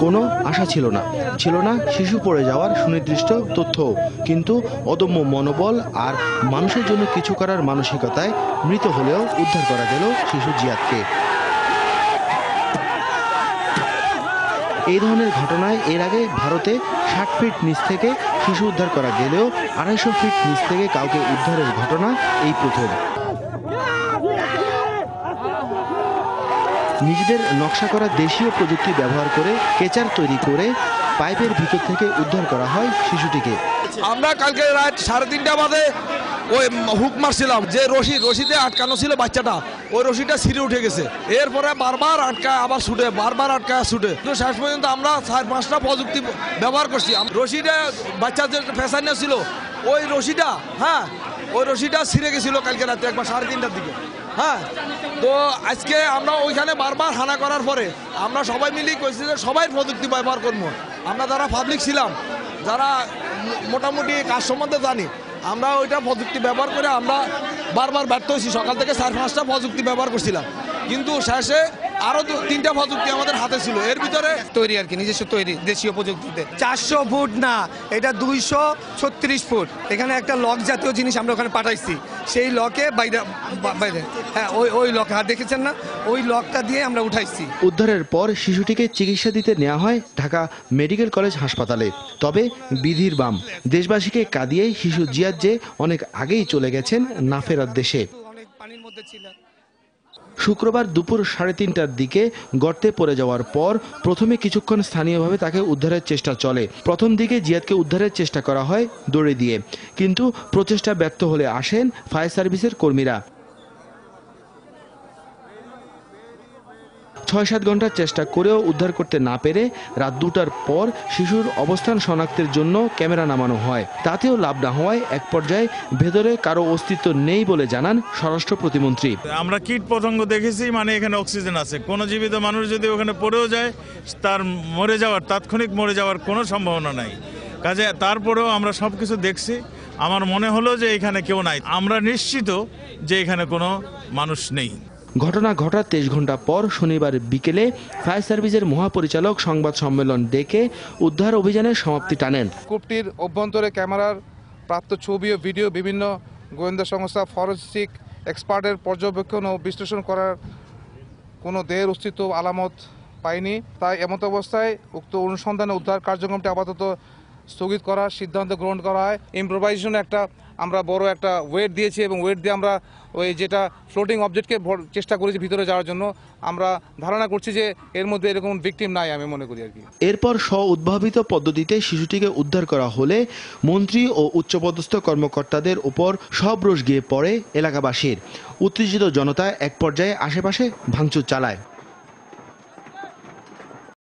কোনো আশা ছিল না শিশু পড়ে যাওয়ার সুনির্দিষ্ট তথ্য, কিন্তু অদম্য মনোবল আর মানুষের জন্য কিছু করার মানসিকতায় মৃত হলেও উদ্ধার করা গেল শিশু জিয়াদকে। এই ধরনের ঘটনায় এর আগে ভারতে 60 ফিট নিচ থেকে শিশু উদ্ধার করা গেলেও 250 ফিট নিচ থেকে কাউকে উদ্ধারের ঘটনা এই প্রথম। নিজেদের নকশা করা দেশীয় প্রযুক্তি ব্যবহার করে কেচার তৈরি করে পাইপের ভিতর থেকে উদ্ধার করা হয় শিশুটিকে। আমরা কালকে রাত 3:30টা বাজে ওই হুক মারছিলাম যে রশিতে আটকানো ছিল বাচ্চাটা, ওই রশিটা ছিঁড়ে উঠে গেছে। এরপরে বারবার আটকায় আবার ছুটে, বারবার আটকায় ছুটে। তো শেষ পর্যন্ত আমরা 4-5টা প্রযুক্তি ব্যবহার করছি। রশিটা বাচ্চার যে ফেসানো ছিল ওই রশিটা ছিঁড়ে গেছিল কালকে রাতে একবার 3:30টার দিকে। তো আজকে আমরা ওইখানে বারবার হানা করার পরে আমরা সবাই মিলেই কইছি যে সবাই প্রযুক্তি ব্যবহার করবো। আমরা যারা পাবলিক ছিলাম, যারা মোটামুটি কাজ সম্বন্ধে জানি, আমরা ওইটা প্রযুক্তি ব্যবহার করে আমরা বারবার ব্যর্থ হয়েছি। সকাল থেকে 4-5টা প্রযুক্তি ব্যবহার করছিলাম, কিন্তু শেষে আরো 3টা প্রযুক্তি আমাদের হাতে ছিল। এর ভিতরে তৈরি আর কি নিজস্ব তৈরি দেশীয় প্রযুক্তিতে। 400 ফুট না, এটা 236 ফুট। এখানে একটা লক জাতীয় জিনিস আমরা ওখানে পাঠাইছি, সেই লকে বাইরে ওই লক দেখেছেন না, ওই লকটা দিয়ে আমরা উঠাইছি। উদ্ধারের পর শিশুটিকে চিকিৎসা দিতে নেওয়া হয় ঢাকা মেডিকেল কলেজ হাসপাতালে। তবে বিধির বাম, দেশবাসীকে কাঁদিয়ে শিশু জিয়াদ যে অনেক আগেই চলে গেছেন না ফেরার দেশে। শুক্রবার দুপুর 3:30টার দিকে গর্তে পড়ে যাওয়ার পর প্রথমে কিছুক্ষণ স্থানীয়ভাবে তাকে উদ্ধারের চেষ্টা চলে। প্রথম দিকে জিয়াদকে উদ্ধারের চেষ্টা করা হয় দড়ি দিয়ে, কিন্তু প্রচেষ্টা ব্যর্থ হলে আসেন ফায়ার সার্ভিসের কর্মীরা। 6-7 ঘন্টা চেষ্টা করেও উদ্ধার করতে না পেরে রাত 2টার পর শিশুর অবস্থান শনাক্তের জন্য ক্যামেরা নামানো হয়। তাতেও লাভ না হওয়ায় এক পর্যায়ে ভেতরে কারো অস্তিত্ব নেই বলে জানান স্বরাষ্ট্র প্রতিমন্ত্রী। আমরা কীট পতঙ্গ দেখেছি, মানে এখানে অক্সিজেন আছে। কোনো জীবিত মানুষ যদি ওখানে পড়েও যায়, তার তাৎক্ষণিক মরে যাওয়ার কোনো সম্ভাবনা নাই। কাজে তারপরেও আমরা সব কিছু দেখছি, আমার মনে হলো যে এখানে কেউ নাই। আমরা নিশ্চিত যে এখানে কোনো মানুষ নেই। ঘটনা ঘটার 23 ঘন্টা পর শনিবার বিকেলে ফায়ার সার্ভিসের মহাপরিচালক সংবাদ সম্মেলন ডেকে উদ্ধার অভিযানের সমাপ্তি টানেন। কূপটির অভ্যন্তরে ক্যামেরার প্রাপ্ত ছবি ও ভিডিও বিভিন্ন গোয়েন্দা সংস্থা ফরেনসিক এক্সপার্টের পর্যবেক্ষণ ও বিশ্লেষণ করার কোনো দেহের অস্তিত্ব আলামত পায়নি। তাই এমত অবস্থায় উক্ত অনুসন্ধানে উদ্ধার কার্যক্রমটি আপাতত স্থগিত করার সিদ্ধান্ত গ্রহণ করা হয়। ইম্প্রোভাইজেশনে আমরা বড় একটা ওয়েট দিয়েছি এবং ওয়েট দিয়ে আমরা ওই যেটা ফ্লোটিং অবজেক্টকে চেষ্টা করেছি ভিতরে যাওয়ার জন্য। আমরা ধারণা করছি যে এর মধ্যে এরকম ভিকটিম নাই, আমি মনে করি আর কি। এরপর উদ্ভাবিত পদ্ধতিতে শিশুটিকে উদ্ধার করা হলে মন্ত্রী ও উচ্চপদস্থ কর্মকর্তাদের উপর সব রোষ গিয়ে পড়ে এলাকাবাসীর। উত্তেজিত জনতা এক পর্যায়ে আশেপাশে ভাঙচুর চালায়।